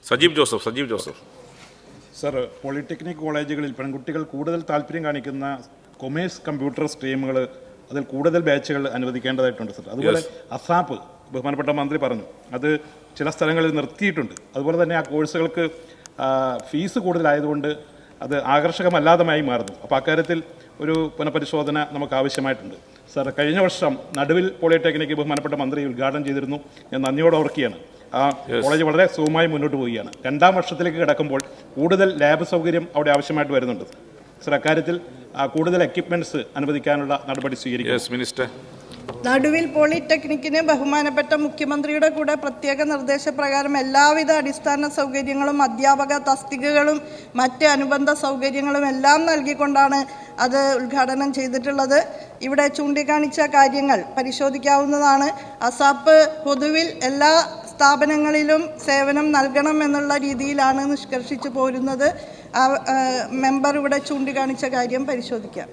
Sajeev Joseph sir, polytechnic കോളേജുകളിൽ പെൺകുട്ടികൾ കൂടുതൽ താല്പര്യം കാണിക്കുന്ന കൊമേഴ്സ് കമ്പ്യൂട്ടർ സ്ട്രീമുകൾ, അതിൽ കൂടുതൽ ബാച്ചുകൾ അനുവദിക്കേണ്ടതായിട്ടുണ്ട് സർ. അതുപോലെ അസാപ്പ് ബഹുമാനപ്പെട്ട മന്ത്രി പറഞ്ഞു, അത് ചില സ്ഥലങ്ങളിൽ നിർത്തിയിട്ടുണ്ട്. അതുപോലെ തന്നെ ആ കോഴ്സുകൾക്ക് ഫീസ് കൂടുതലായതുകൊണ്ട് അത് ആകർഷകമല്ലാതെയായി മാറുന്നു. അപ്പോൾ അക്കാര്യത്തിൽ ഒരു പുനഃപരിശോധന നമുക്ക് ആവശ്യമായിട്ടുണ്ട് സർ. കഴിഞ്ഞ വർഷം നടുവിൽ പോളിടെക്നിക് ബഹുമാനപ്പെട്ട മന്ത്രി ഉദ്ഘാടനം ചെയ്തിരുന്നു. ഞാൻ നന്ദിയോടെ ഓർക്കുകയാണ്. ആ കോളേജ് വളരെ സുഖമായി മുന്നോട്ട് പോവുകയാണ്. 2ാം വർഷത്തിലേക്ക് കിടക്കുമ്പോൾ കൂടുതൽ ലാബ് സൗകര്യം അവിടെ ആവശ്യമായിട്ട് വരുന്നുണ്ട് സർ. അക്കാര്യത്തിൽ കൂടുതൽ എക്യുപ്മെന്റ്സ് അനുവദിക്കാനുള്ള നടപടി സ്വീകരിക്കും. നടുവിൽ പോളിടെക്നിക്കിന് ബഹുമാനപ്പെട്ട മുഖ്യമന്ത്രിയുടെ കൂടെ പ്രത്യേക നിർദ്ദേശപ്രകാരം എല്ലാവിധ അടിസ്ഥാന സൗകര്യങ്ങളും അധ്യാപക തസ്തികകളും മറ്റ് അനുബന്ധ സൗകര്യങ്ങളും എല്ലാം നൽകിക്കൊണ്ടാണ് അത് ഉദ്ഘാടനം ചെയ്തിട്ടുള്ളത്. ഇവിടെ ചൂണ്ടിക്കാണിച്ച കാര്യങ്ങൾ പരിശോധിക്കാവുന്നതാണ്. അസാപ്പ് പൊതുവിൽ എല്ലാ സ്ഥാപനങ്ങളിലും സേവനം നൽകണം എന്നുള്ള രീതിയിലാണ് നിഷ്കർഷിച്ചു പോരുന്നത്. മെമ്പർ ഇവിടെ ചൂണ്ടിക്കാണിച്ച കാര്യം പരിശോധിക്കാം.